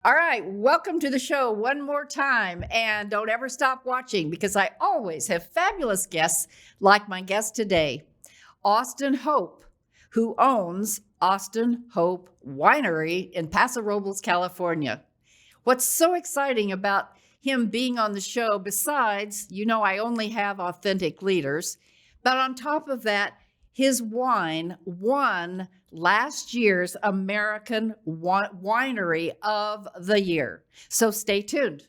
All right, welcome to the show one more time. And don't ever stop watching because I always have fabulous guests like my guest today, Austin Hope, who owns Austin Hope Winery in Paso Robles, California. What's so exciting about him being on the show, besides, I only have authentic leaders, but on top of that, his wine won last year's American Winery of the Year. So stay tuned.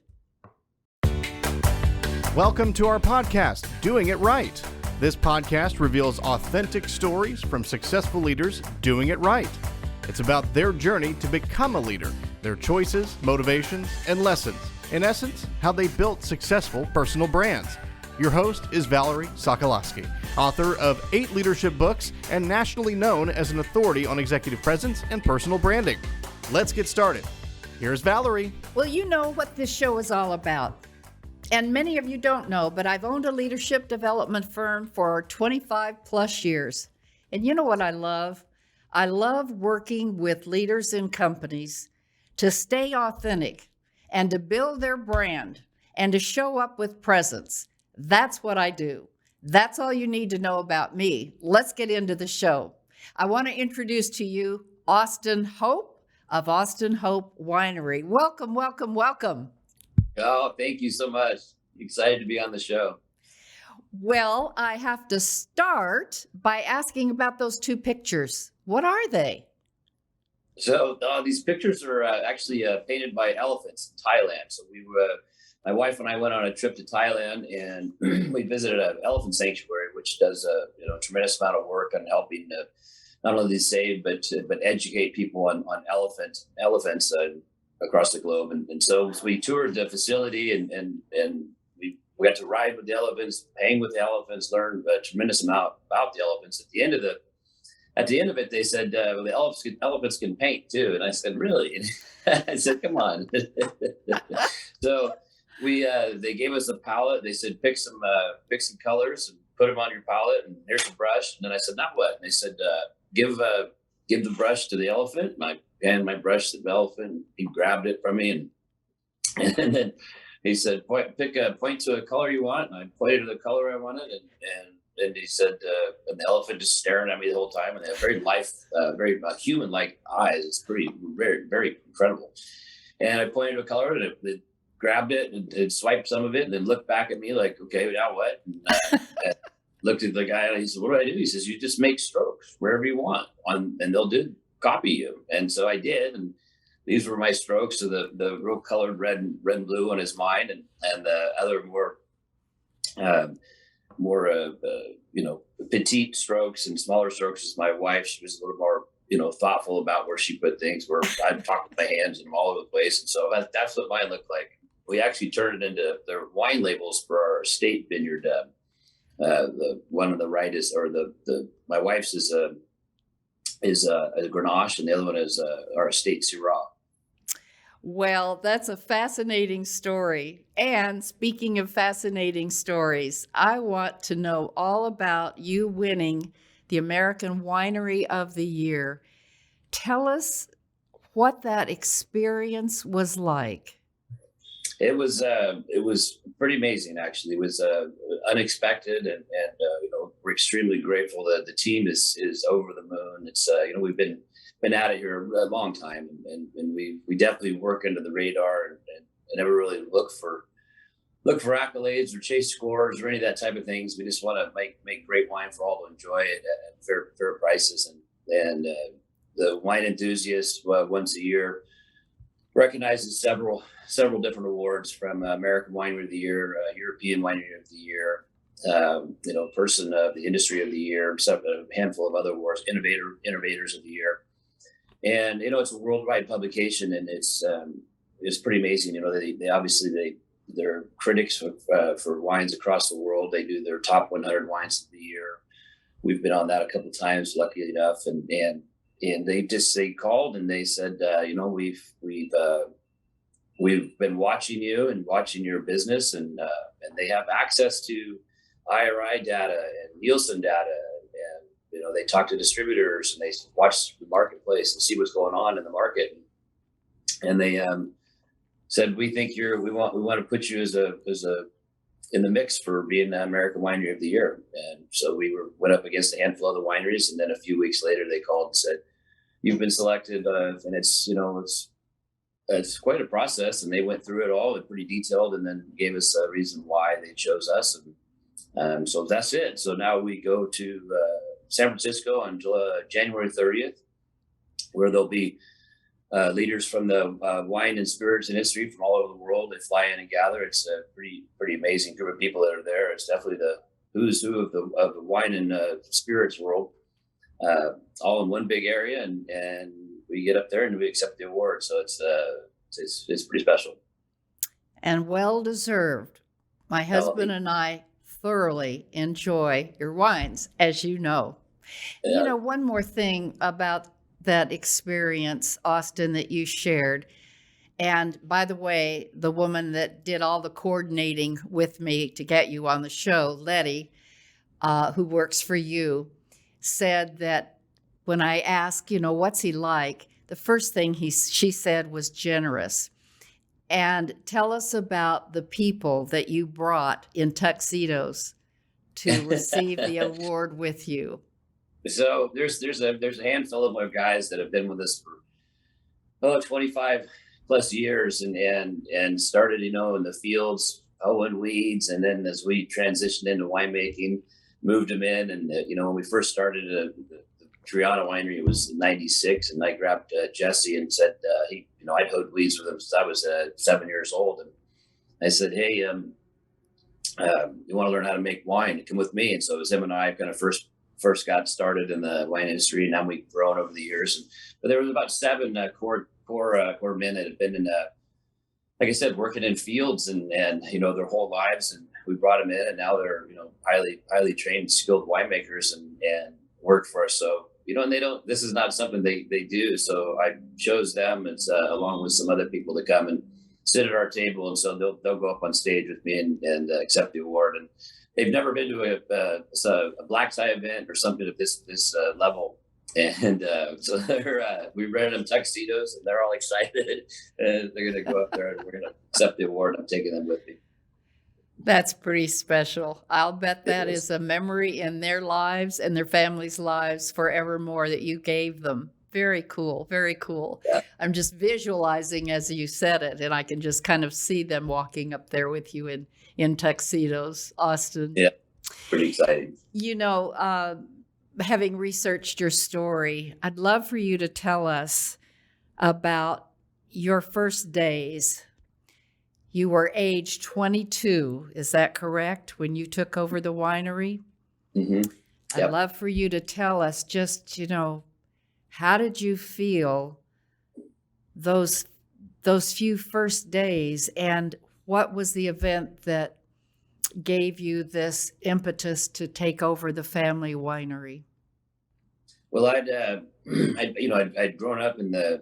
Welcome to our podcast, Doing It Right. This podcast reveals authentic stories from successful leaders doing it right. It's about their journey to become a leader, their choices, motivations, and lessons. In essence, how they built successful personal brands. Your host is Valerie Sokolosky, author of 8 leadership books and nationally known as an authority on executive presence and personal branding. Let's get started. Here's Valerie. Well, you know what this show is all about. And many of you don't know, but I've owned a leadership development firm for 25 plus years. And you know what I love? I love working with leaders in companies to stay authentic and to build their brand and to show up with presence. That's what I do. That's all you need to know about me. Let's get into the show. I want to introduce to you Austin Hope of Austin Hope Winery. Welcome, welcome, welcome. Oh, thank you so much. Excited to be on the show. Well, I have to start by asking about those 2 pictures. What are they? So these pictures are actually painted by elephants in Thailand. So my wife and I went on a trip to Thailand, and we visited an elephant sanctuary, which does a tremendous amount of work on helping not only save but educate people on elephants across the globe. And so we toured the facility, and we got to ride with the elephants, hang with the elephants, learn a tremendous amount about the elephants. At the end of it, they said, well, the elephants can paint too. And I said, really? I said, come on. So they gave us a palette. They said, pick some colors and put them on your palette. And here's a brush. And then I said, now what? And they said, give the brush to the elephant. I handed my brush to the elephant. He grabbed it from me. And then he said, point to a color you want. And I pointed to the color I wanted. And he said, and the elephant just staring at me the whole time, and they have very human-like eyes. It's very, very incredible. And I pointed to a color, and it grabbed it and swiped some of it, and then looked back at me like, okay, now what? And looked at the guy, and he said, what do I do? He says, you just make strokes wherever you want, and they'll copy you. And so I did, and these were my strokes. So the real colored red and blue on his mind, and the other more petite strokes and smaller strokes is my wife. She was a little more, thoughtful about where she put things, where I'd talk with my hands and them all over the place. And so that's what mine looked like. We actually turned it into their wine labels for our estate vineyard. The one on the right is, or my wife's is a Grenache, and the other one is our estate Syrah. Well, that's a fascinating story. And speaking of fascinating stories, I want to know all about you winning the American Winery of the Year. Tell us what that experience was like. It was pretty amazing, actually. It was unexpected, and we're extremely grateful that the team is over the moon. It's we've been at it here a long time, and we definitely work under the radar and never really look for accolades or chase scores or any of that type of things. We just want to make great wine for all to enjoy it at fair prices, and the Wine Enthusiast once a year recognizes several different awards, from American Winery of the Year, European Winery of the Year, Person of the Industry of the Year, a handful of other awards, Innovators of the Year. And it's a worldwide publication, and it's pretty amazing. They obviously they're critics for wines across the world. They do their top 100 wines of the year. We've been on that a couple of times, lucky enough, and they called and they said, we've been watching you and watching your business, and they have access to IRI data and Nielsen data, and they talk to distributors, and they watch the marketplace and see what's going on in the market, and they said, we think we want to put you as a in the mix for being the American Winery of the Year. And so we went up against a handful of the wineries, and then a few weeks later they called and said, you've been selected, and it's quite a process, and they went through it all and pretty detailed, and then gave us a reason why they chose us. And so that's it. So now we go to San Francisco on January 30th, where there'll be leaders from the wine and spirits industry from all over the world. They fly in and gather. It's a pretty amazing group of people that are there. It's definitely the who's who of the wine and spirits world, all in one big area. And we get up there and we accept the award. So it's pretty special. And well deserved. My husband and I thoroughly enjoy your wines, as you know. Yeah. You know, one more thing about that experience, Austin, that you shared. And by the way, the woman that did all the coordinating with me to get you on the show, Letty, who works for you, said that when I asked, what's he like, the first thing she said was generous. And tell us about the people that you brought in tuxedos to receive the award with you. So there's a handful of our guys that have been with us for 25 plus years and started in the fields hoeing weeds, and then as we transitioned into winemaking, moved them in. And when we first started the Triana Winery, it was in '96, and I grabbed Jesse and said I'd hoed weeds with him since I was 7 years old, and I said, hey, you want to learn how to make wine? Come with me. And so it was him and I kind of first got started in the wine industry, and now we've grown over the years. But there was about 7 core men that had been in, like I said, working in fields and their whole lives. And we brought them in, and now they're highly trained, skilled winemakers and work for us. So and this is not something they do. So I chose them along with some other people to come and sit at our table, and so they'll go up on stage with me and accept the award. And they've never been to a black tie event or something of this level, and so we rented them tuxedos, and they're all excited. And they're going to go up there, and we're going to accept the award. I'm taking them with me. That's pretty special. I'll bet that is a memory in their lives and their families' lives forevermore that you gave them. Very cool. Very cool. Yeah. I'm just visualizing as you said it, and I can just kind of see them walking up there with you in tuxedos, Austin. Yeah, pretty exciting. Having researched your story, I'd love for you to tell us about your first days. You were age 22, is that correct, when you took over the winery? Mm-hmm. Yep. I'd love for you to tell us just, how did you feel those few first days, and what was the event that gave you this impetus to take over the family winery? Well, I'd grown up in the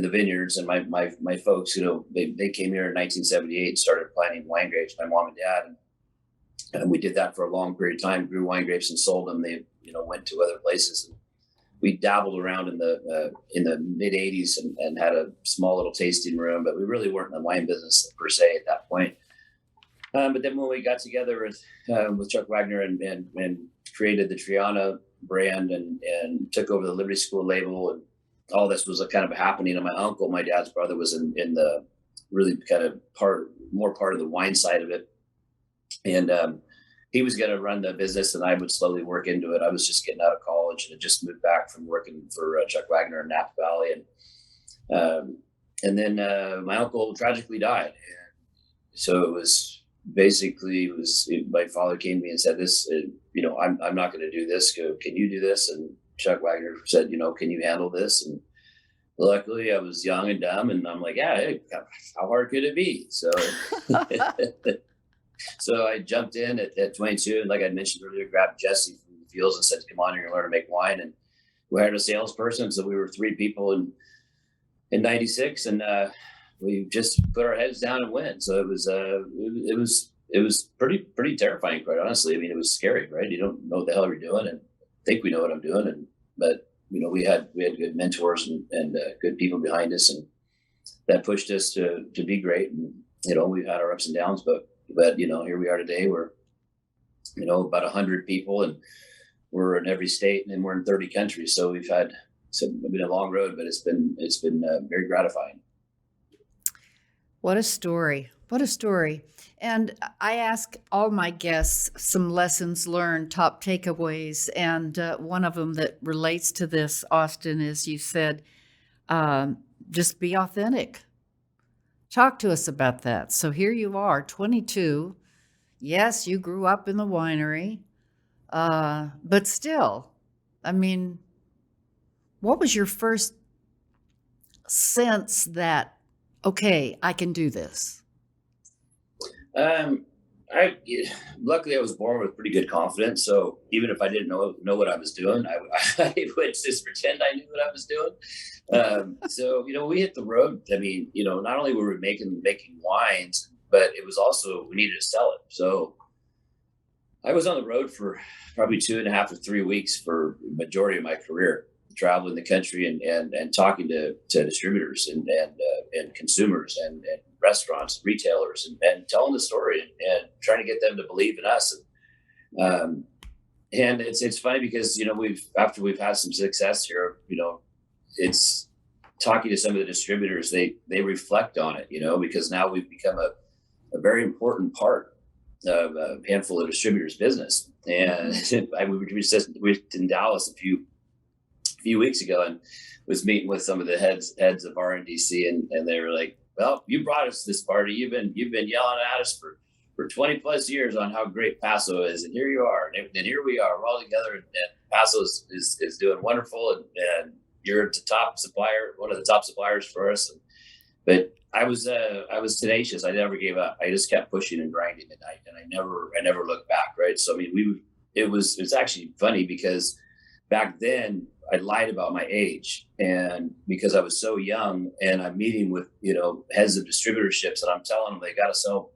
vineyards, and my folks, they came here in 1978 and started planting wine grapes, my mom and dad. And we did that for a long period of time, grew wine grapes and sold them. They, went to other places. And we dabbled around in the mid 80s and had a small little tasting room, but we really weren't in the wine business per se at that point. But then when we got together with Chuck Wagner and created the Triana brand and took over the Liberty School label, and all this was kind of happening. And my uncle, my dad's brother, was in the really kind of part of the wine side of it. And he was going to run the business, and I would slowly work into it. I was just getting out of college and had just moved back from working for Chuck Wagner in Napa Valley. And then my uncle tragically died. And so it was basically, my father came to me and said, this, I'm not going to do this. Can you do this? And Chuck Wagner said, can you handle this? And luckily I was young and dumb, and I'm like, yeah, hey, how hard could it be? So, so I jumped in at 22. And like I mentioned earlier, grabbed Jesse from the fields and said, come on, you're going to learn to make wine. And we hired a salesperson. So we were 3 people in 96, and we just put our heads down and went. So it was pretty terrifying, quite honestly. I mean, it was scary, right? You don't know what the hell you're doing, and think we know what I'm doing. But we had good mentors and good people behind us. And that pushed us to be great. And, we've had our ups and downs, but here we are today. We're, about 100 people, and we're in every state, and we're in 30 countries. So it's been a long road, but it's been very gratifying. What a story. What a story. And I ask all my guests some lessons learned, top takeaways. And one of them that relates to this, Austin, is you said, just be authentic. Talk to us about that. So here you are, 22. Yes, you grew up in the winery, but still, I mean, what was your first sense that, okay, I can do this? Luckily I was born with pretty good confidence. So even if I didn't know what I was doing, I would just pretend I knew what I was doing. So we hit the road. I mean, not only were we making wines, but it was also, we needed to sell it. So I was on the road for probably 2.5 to 3 weeks for the majority of my career, traveling the country and talking to distributors and consumers and restaurants, retailers, and telling the story and trying to get them to believe in us. And it's funny because, after we've had some success here, it's talking to some of the distributors, they reflect on it, because now we've become a very important part of a handful of distributors' business. And we were in Dallas a few weeks ago and was meeting with some of the heads of RNDC, and they were like, well, you brought us this party. You've been yelling at us for 20 plus years on how great Paso is. And here you are. And here we are. We're all together, and Paso is doing wonderful. And you're the top supplier, one of the top suppliers for us. But I was tenacious. I never gave up. I just kept pushing and grinding, and I never looked back. Right. So, I mean, it's actually funny because back then I lied about my age, and because I was so young, and I'm meeting with, heads of distributorships, and I'm telling them they got to sell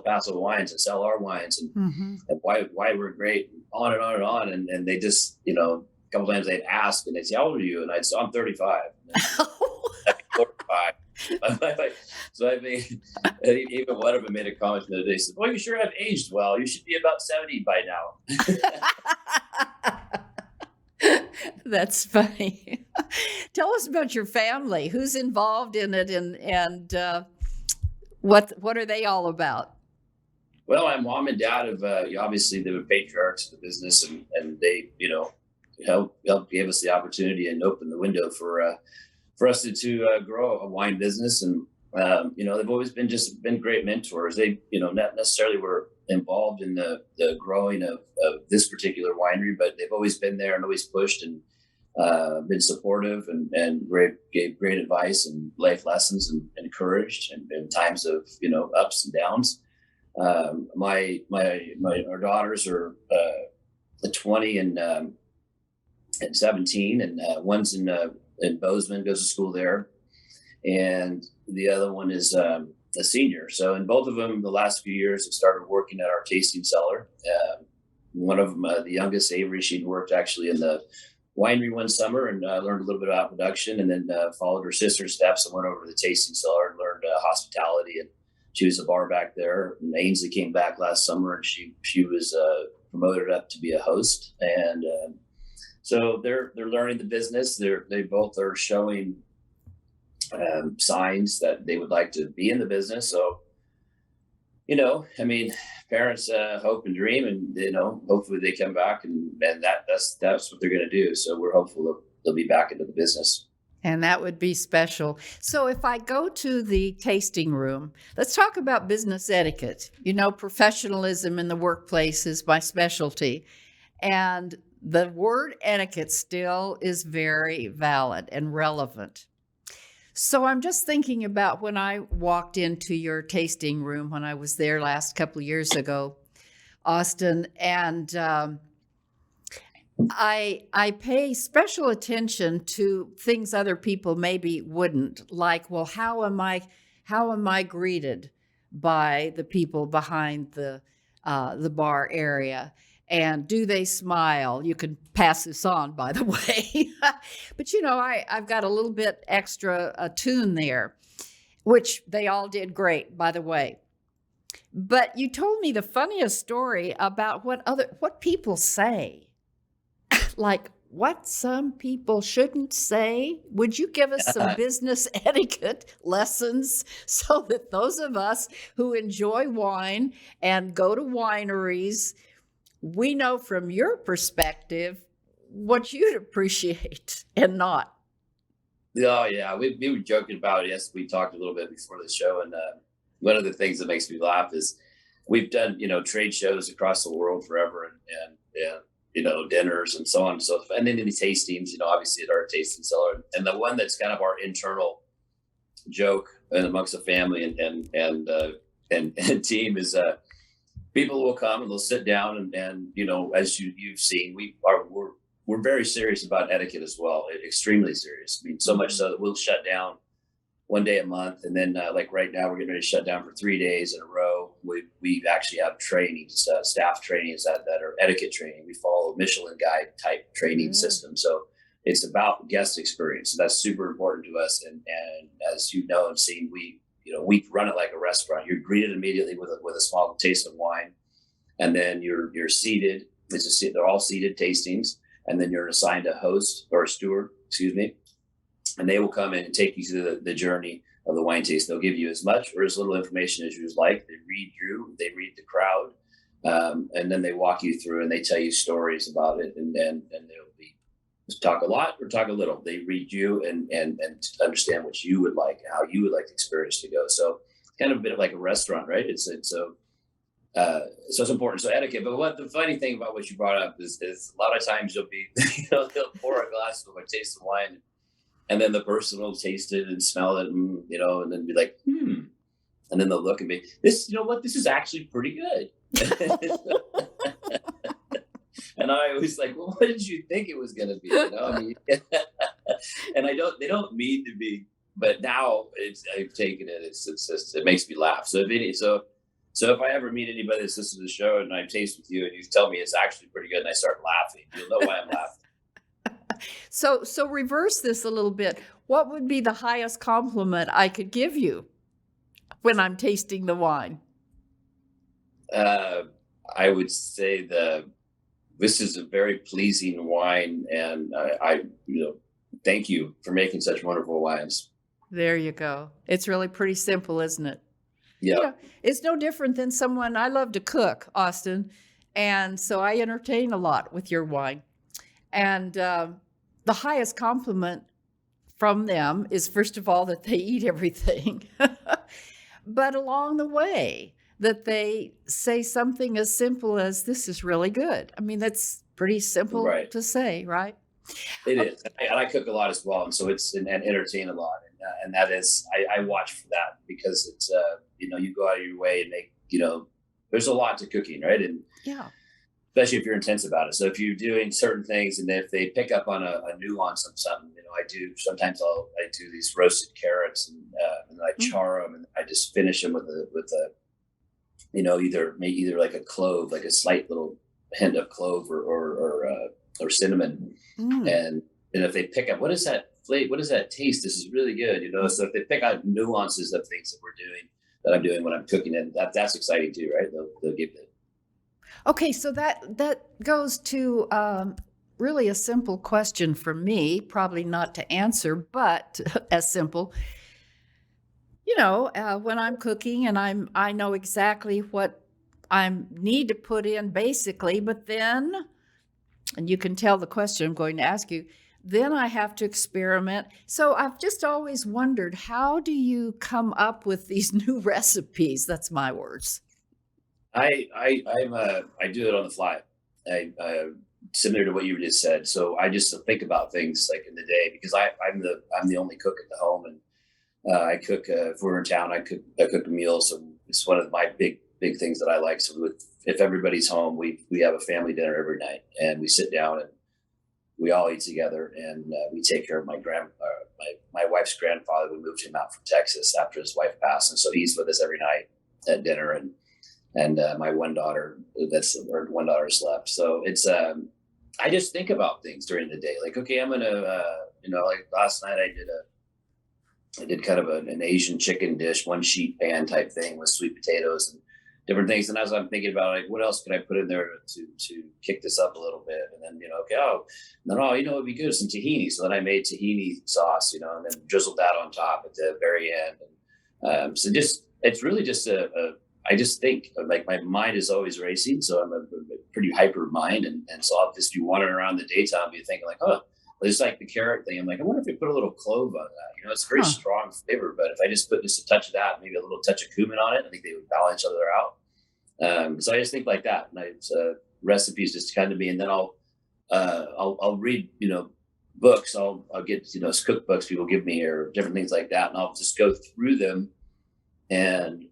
Paso wines and sell our wines and why we're great, and on and on and on. And they just, a couple times they'd ask and they'd say, how old are you? And I'd say, I'm 35. I'd be 45. So I mean, even one of them made a comment the other day. Said, "Well, you sure have aged well. You should be about 70 by now." That's funny. Tell us about your family. Who's involved in it, and what are they all about? Well, my mom and dad have obviously they were patriarchs of the business, and they helped gave us the opportunity and opened the window for us to grow a wine business. And they've always been great mentors. They not necessarily were involved in the growing of this particular winery, but they've always been there and always pushed and been supportive and gave great advice and life lessons and encouraged in times of ups and downs. Our daughters are 20 and 17, and one's in Bozeman, goes to school there, and the other one is a senior. So in both of them, the last few years, have started working at our tasting cellar. One of them, the youngest, Avery, she'd worked actually in the winery one summer and learned a little bit about production, and then followed her sister's steps and went over to the tasting cellar and learned hospitality. And she was a bar back there. And Ainsley came back last summer, and she was promoted up to be a host. And so they're learning the business. They both are showing signs that they would like to be in the business. So, I mean, parents hope and dream, and hopefully they come back, and that's what they're going to do. So we're hopeful they'll be back into the business. And that would be special. So if I go to the tasting room, let's talk about business etiquette. Professionalism in the workplace is my specialty. And the word etiquette still is very valid and relevant. So I'm just thinking about when I walked into your tasting room when I was there last couple of years ago, Austin, and I pay special attention to things other people maybe wouldn't, like, well, how am I greeted by the people behind the bar area? And do they smile? You can pass this on, by the way. But, I've got a little bit extra tune there, which they all did great, by the way. But you told me the funniest story about what people say, like what some people shouldn't say. Would you give us some business etiquette lessons so that those of us who enjoy wine and go to wineries, we know from your perspective what you'd appreciate and not? Oh yeah, we were joking about it. Yes, we talked a little bit before the show, and one of the things that makes me laugh is we've done trade shows across the world forever, and dinners and so on and so forth, and then in the tastings, obviously at our tasting cellar, and the one that's kind of our internal joke and amongst the family and team is people will come and they'll sit down and as you've seen, we're very serious about etiquette as well, extremely serious. I mean, so much so that we'll shut down one day a month, and then like right now we're getting ready to shut down for 3 days in a row. We actually have trainings, staff trainings that are etiquette training. We follow Michelin guide type training system, so it's about guest experience. So that's super important to us. And as you know and seen, we run it like a restaurant. You're greeted immediately with a small taste of wine, and then you're seated. They're all seated tastings, and then you're assigned a host or a steward, and they will come in and take you through the journey of the wine taste. They'll give you as much or as little information as you like. They read you, they read the crowd, and then they walk you through and they tell you stories about it. And they'll be talk a lot or talk a little. They read you and understand what you would like, how you would like the experience to go. So it's kind of a bit like a restaurant, right? So it's important. So etiquette. But what the funny thing about what you brought up is a lot of times you'll be, they'll pour a glass of a taste of wine, and then the person will taste it and smell it, and then be like, and then they'll look at me. This is actually pretty good. And I was like, well, what did you think it was going to be? And they don't mean to be, but now I've taken it. It's just, it makes me laugh. So if I ever meet anybody that's listening to the show and I taste with you and you tell me it's actually pretty good and I start laughing, you'll know why I'm laughing. So reverse this a little bit. What would be the highest compliment I could give you when I'm tasting the wine? I would say this is a very pleasing wine, and I thank you for making such wonderful wines. There you go. It's really pretty simple, isn't it? Yeah. It's no different than someone. I love to cook, Austin, and so I entertain a lot with your wine. And the highest compliment from them is, first of all, that they eat everything, but along the way, that they say something as simple as, this is really good. I mean, that's pretty simple to say, right? It is. And I cook a lot as well. And so and entertain a lot. And that is, I watch for that, because it's, you go out of your way and make, there's a lot to cooking, right? And yeah. Especially if you're intense about it. So if you're doing certain things, and if they pick up on a nuance of something, I do these roasted carrots and I char them, and I just finish them with a either like a clove, like a slight little hint of clove or cinnamon. And if they pick up, what is that flavor? What does that taste? This is really good. So if they pick out nuances of things that I'm doing when I'm cooking it, that's exciting too, right? They'll give it. Okay, so that goes to really a simple question for me, probably not to answer, but as simple. When I'm cooking and I know exactly what I need to put in basically, but then, and you can tell the question I'm going to ask you, then I have to experiment. So I've just always wondered, how do you come up with these new recipes? That's my words. I do it on the fly. Similar to what you just said. So I just think about things like in the day, because I'm the only cook at the home, and I cook. If we're in town, I cook a meal. So it's one of my big things that I like. So if everybody's home, we have a family dinner every night, and we sit down and we all eat together, and we take care of my wife's grandfather. We moved him out from Texas after his wife passed, and so he's with us every night at dinner, and and my one daughter. One daughter's left. So it's I just think about things during the day. Like, okay, I'm gonna like last night I did kind of an Asian chicken dish, one sheet pan type thing with sweet potatoes and different things. And as I'm thinking about like, what else could I put in there to kick this up a little bit? And then, it'd be good, some tahini. So then I made tahini sauce, and then drizzled that on top at the very end. And it's really just I just think like my mind is always racing. So I'm a pretty hyper mind. And so I'll just be wandering around the daytime, be thinking like, oh, it's like the carrot thing. I'm like, I wonder if we put a little clove on that. It's a very strong flavor, but if I just put just a touch of that, maybe a little touch of cumin on it, I think they would balance each other out. So I just think like that. And recipes just come to me, and then I'll read, books. I'll get, cookbooks people give me or different things like that. And I'll just go through them and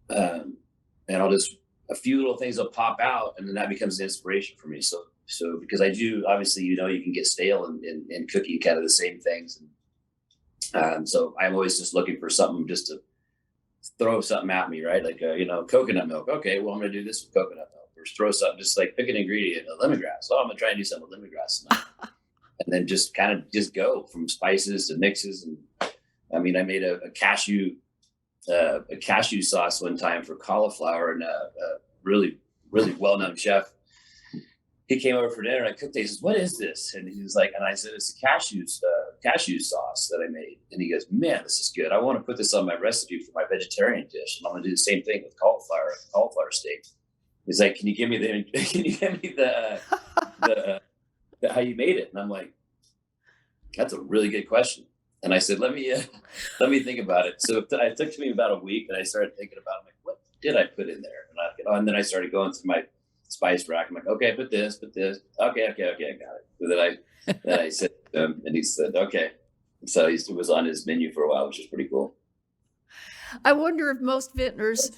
I'll just, a few little things will pop out, and then that becomes an inspiration for me. So because I do, obviously, you can get stale in cooking kind of the same things. And so I'm always just looking for something just to throw something at me, right? Like, coconut milk. Okay, well, I'm going to do this with coconut milk. Or throw something, just like pick an ingredient, lemongrass. Oh, I'm going to try and do something with lemongrass tonight. And then just kind of just go from spices to mixes. And I mean, I made a cashew sauce one time for cauliflower, and a really, really well-known chef, he came over for dinner and I cooked it. He says, "What is this?" And he was like, and I said, "It's a cashew sauce that I made." And he goes, "Man, this is good. I want to put this on my recipe for my vegetarian dish. And I'm going to do the same thing with cauliflower steak." He's like, "Can you give me the how you made it?" And I'm like, "That's a really good question." And I said, let me think about it. So it took me about a week, and I started thinking about it. I'm like, what did I put in there? And then I started going through my spice rack. I'm like, okay, put this. Okay, I got it. So then I said to him, and he said, okay. So he was on his menu for a while, which is pretty cool. I wonder if most vintners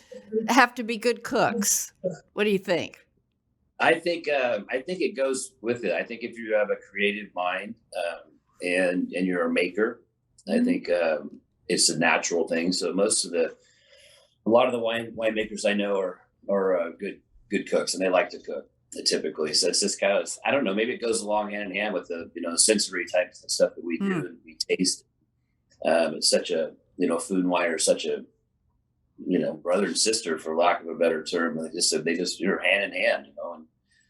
have to be good cooks. What do you think? I think it goes with it. I think if you have a creative mind and you're a maker, I think it's a natural thing. So a lot of the winemakers I know are good cooks, and they like to cook typically. So it's just kind of, I don't know, maybe it goes along hand in hand with the sensory types of stuff that we do and we taste. It's such a food and wine are such a brother and sister, for lack of a better term. They just you're hand in hand, and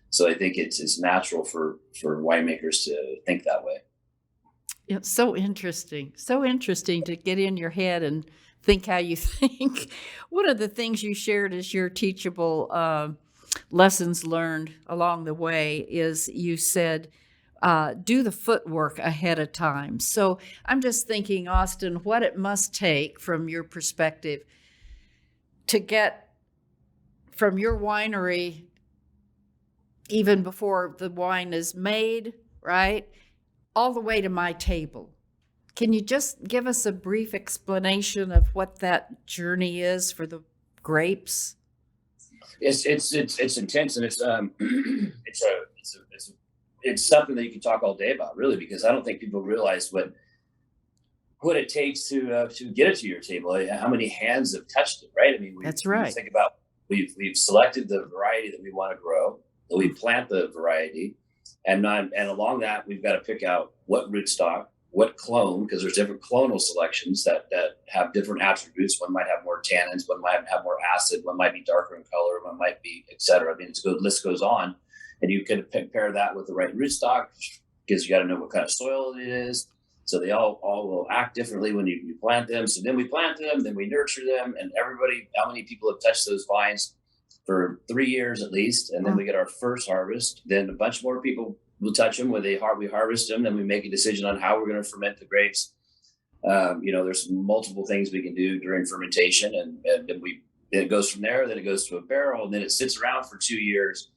so I think it's natural for winemakers to think that way. It's so interesting to get in your head and think how you think. One of the things you shared as your teachable lessons learned along the way is you said, do the footwork ahead of time. So I'm just thinking, Austin, what it must take from your perspective to get from your winery, even before the wine is made, right, all the way to my table. Can you just give us a brief explanation of what that journey is for the grapes? It's intense, and it's something that you can talk all day about, really, because I don't think people realize what it takes to get it to your table. How many hands have touched it, right? I mean, that's right. We think about we've selected the variety that we want to grow, we plant the variety, and along that we've got to pick out what rootstock, what clone, because there's different clonal selections that have different attributes. One might have more tannins, one might have more acid, one might be darker in color, one might be, et cetera. I mean, the list goes on, and you can pair that with the right rootstock, because you got to know what kind of soil it is. So they all will act differently when you plant them. So then we plant them, then we nurture them, and everybody, how many people have touched those vines for 3 years at least, and then we get our first harvest. Then a bunch more people will touch them when we harvest them. Then we make a decision on how we're going to ferment the grapes. There's multiple things we can do during fermentation, and then it goes from there. Then it goes to a barrel, and then it sits around for 2 years.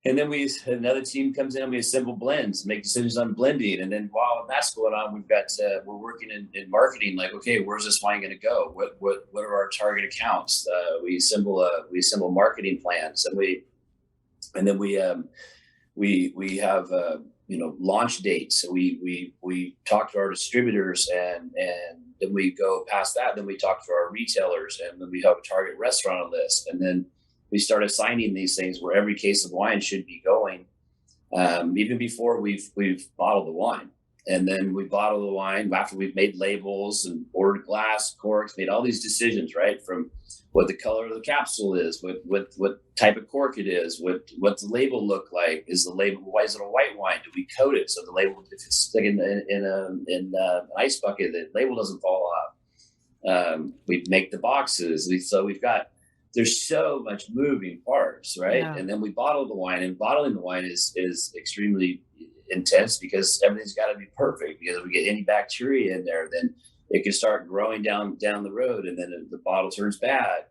And then another team comes in and we assemble blends, make decisions on blending. And then while that's going on, we're working in marketing. Like, okay, where's this wine going to go? What are our target accounts? We assemble marketing plans, and then we have launch dates. So we talk to our distributors, and then we go past that. Then we talk to our retailers, and then we have a target restaurant list, and then we start assigning these things where every case of wine should be going, even before we've bottled the wine. And then we bottle the wine after we've made labels and ordered glass, corks, made all these decisions, right? From what the color of the capsule is, what type of cork it is, what's the label look like? Is the label, why is it a white wine? Do we coat it so the label, if it's stuck in an ice bucket, the label doesn't fall off? We make the boxes. There's so much moving parts, right? Yeah. And then we bottle the wine, and bottling the wine is extremely intense because everything's got to be perfect, because if we get any bacteria in there, then it can start growing down the road, and then the bottle turns bad.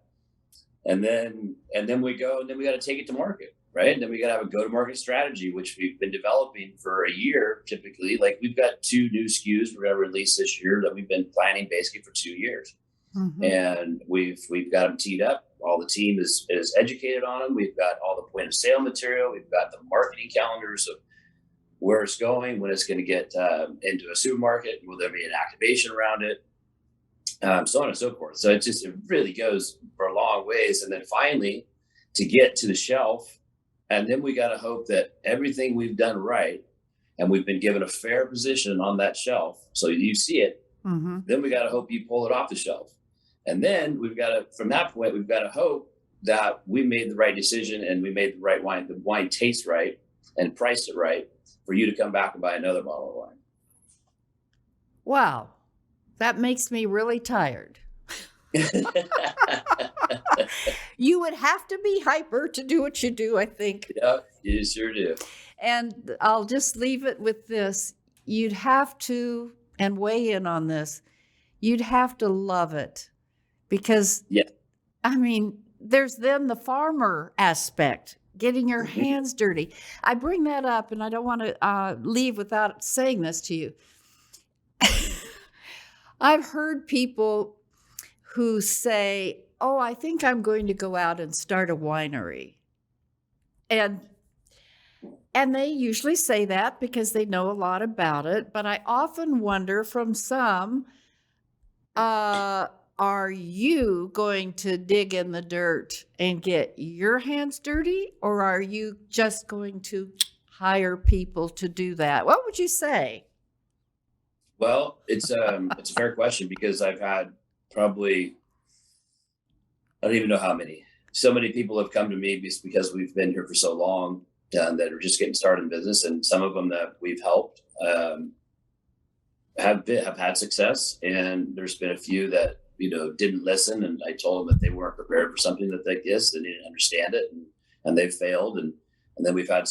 And then we got to take it to market, right? And then we got to have a go-to-market strategy, which we've been developing for a year, typically. Like, we've got 2 new SKUs we're going to release this year that we've been planning basically for 2 years. Mm-hmm. And we've got them teed up. All the team is educated on them. We've got all the point of sale material. We've got the marketing calendars of where it's going, when it's going to get into a supermarket, will there be an activation around it, so on and so forth. So it really goes for a long ways. And then finally, to get to the shelf, and then we got to hope that everything we've done right, and we've been given a fair position on that shelf, so you see it, mm-hmm. Then we got to hope you pull it off the shelf. And then from that point, we've got to hope that we made the right decision and we made the right wine, the wine tastes right and priced it right, for you to come back and buy another bottle of wine. Wow. That makes me really tired. You would have to be hyper to do what you do, I think. Yeah, you sure do. And I'll just leave it with this. You'd have to, and weigh in on this, you'd have to love it. Because, yeah. I mean, there's then the farmer aspect. Getting your hands dirty. I bring that up, and I don't want to leave without saying this to you. I've heard people who say, oh, I think I'm going to go out and start a winery. And they usually say that because they know a lot about it. But I often wonder from some, are you going to dig in the dirt and get your hands dirty, or are you just going to hire people to do that? What would you say? Well, it's a fair question, because I've had probably, I don't even know how many. So many people have come to me because we've been here for so long that are just getting started in business, and some of them that we've helped have had success, and there's been a few that didn't listen, and I told them that they weren't prepared for something like this. They didn't understand it, and they failed. And then we've got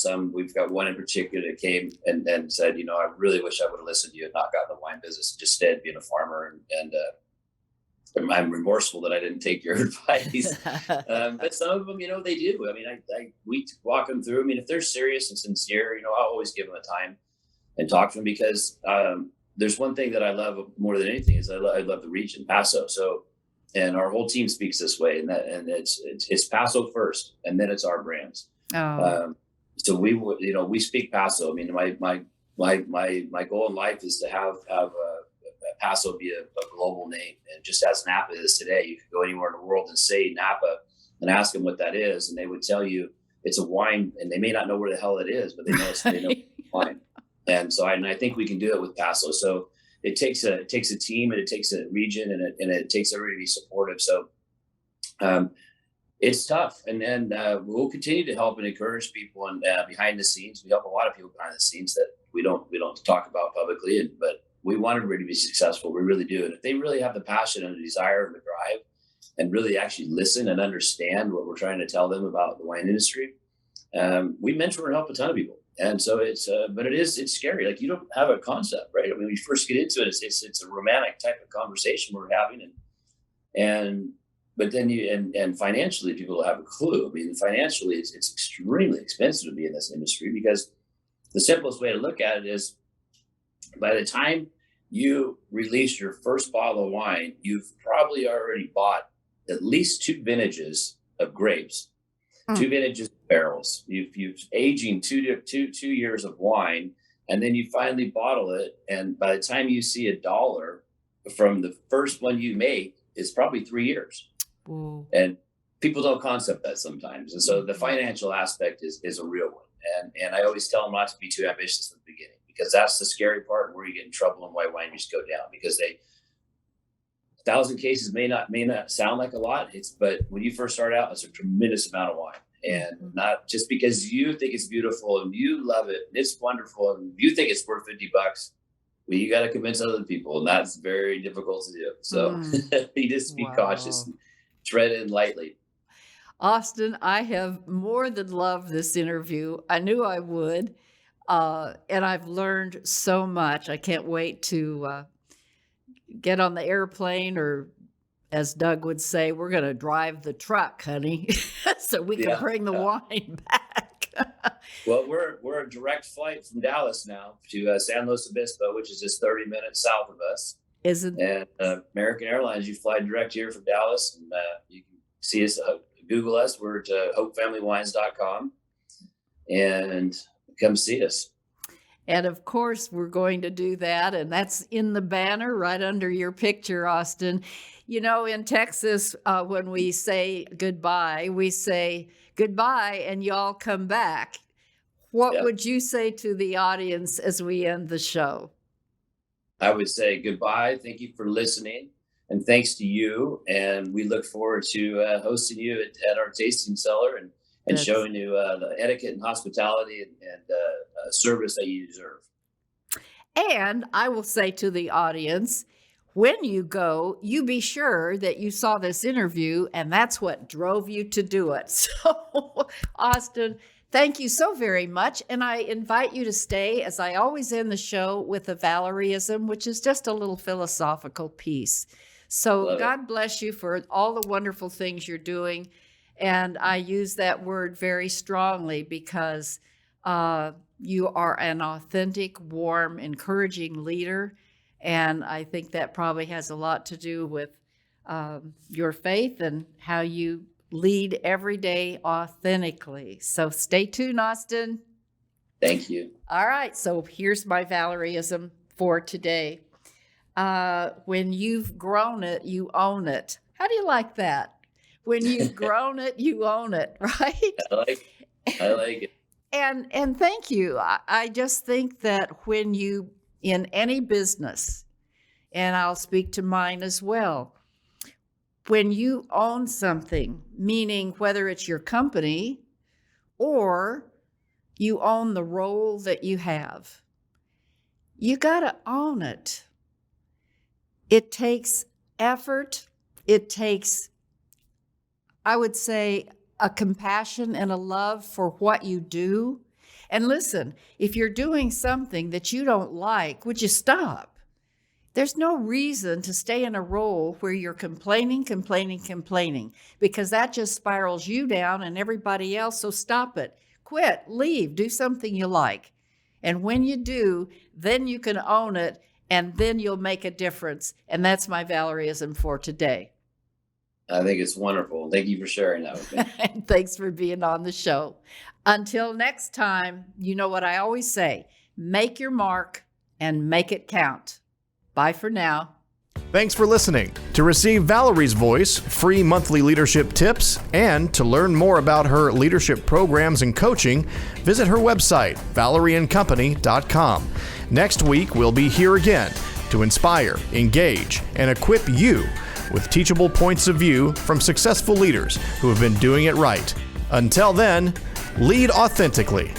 one in particular that came and said, I really wish I would have listened to you and not gotten the wine business, just stayed being a farmer. And I'm remorseful that I didn't take your advice. But some of them, they do. I mean, we walk them through. I mean, if they're serious and sincere, I'll always give them a time and talk to them, because there's one thing that I love more than anything is I love the region, Paso. So, and our whole team speaks this way, and it's Paso first, and then it's our brands. Oh. So we speak Paso. I mean, my goal in life is to have Paso be a global name, and just as Napa is today, you could go anywhere in the world and say Napa and ask them what that is, and they would tell you it's a wine, and they may not know where the hell it is, but they know it's wine. And so I think we can do it with Paso. So it takes a team, and it takes a region, and it takes everybody to be supportive. So it's tough. And then we'll continue to help and encourage people and behind the scenes. We help a lot of people behind the scenes that we don't talk about publicly, but we want everybody to be successful. We really do. And if they really have the passion and the desire and the drive, and really actually listen and understand what we're trying to tell them about the wine industry, we mentor and help a ton of people. And so it's scary. Like, you don't have a concept, right? I mean, when you first get into it, it's a romantic type of conversation we're having, but then and financially, people don't have a clue. I mean, financially, it's extremely expensive to be in this industry, because the simplest way to look at it is, by the time you release your first bottle of wine, you've probably already bought at least 2 vintages of grapes, 2 vintages of barrels. You've aging two years of wine, and then you finally bottle it. And by the time you see $1 from the first one you make, it's probably 3 years. Ooh. And people don't concept that sometimes. And so the financial aspect is a real one. And I always tell them not to be too ambitious at the beginning, because that's the scary part where you get in trouble and why wineries go down, because 1,000 cases may not sound like a lot. But when you first start out, it's a tremendous amount of wine. And not just because you think it's beautiful and you love it and it's wonderful and you think it's worth $50, well, you got to convince other people, and that's very difficult to do. So you just be cautious and tread in lightly. Austin, I have more than loved this interview. I knew I would, and I've learned so much. I can't wait to get on the airplane, or as Doug would say, we're going to drive the truck, honey, so we can bring the wine back. Well, we're a direct flight from Dallas now to San Luis Obispo, which is just 30 minutes south of us. And American Airlines, you fly direct here from Dallas, and you can see us, Google us. We're at hopefamilywines.com, and come see us. And of course, we're going to do that. And that's in the banner right under your picture, Austin. You know, in Texas, when we say goodbye, we say goodbye and y'all come back. What would you say to the audience as we end the show? I would say goodbye. Thank you for listening. And thanks to you. And we look forward to hosting you at our tasting cellar and showing you the etiquette and hospitality and service that you deserve. And I will say to the audience, when you go, you be sure that you saw this interview, and that's what drove you to do it. So, Austin, thank you so very much. And I invite you to stay, as I always end the show, with a Valerianism, which is just a little philosophical piece. So God bless you for all the wonderful things you're doing. And I use that word very strongly because you are an authentic, warm, encouraging leader. And I think that probably has a lot to do with your faith and how you lead every day authentically. So stay tuned, Austin. Thank you. All right. So here's my Valerianism for today. When you've grown it, you own it. How do you like that? When you've grown it, you own it, right? I like it. And thank you. I just think that when you, in any business, and I'll speak to mine as well, when you own something, meaning whether it's your company or you own the role that you have, you got to own it. It takes effort. It takes, I would say, a compassion and a love for what you do. And listen, if you're doing something that you don't like, would you stop? There's no reason to stay in a role where you're complaining, because that just spirals you down and everybody else. So stop it. Quit, leave, do something you like. And when you do, then you can own it, and then you'll make a difference. And that's my Valerianism for today. I think it's wonderful. Thank you for sharing that with me. Thanks for being on the show. Until next time, you know what I always say, make your mark and make it count. Bye for now. Thanks for listening. To receive Valerie's voice, free monthly leadership tips, and to learn more about her leadership programs and coaching, visit her website, valeriancompany.com. Next week, we'll be here again to inspire, engage, and equip you with teachable points of view from successful leaders who have been doing it right. Until then, lead authentically.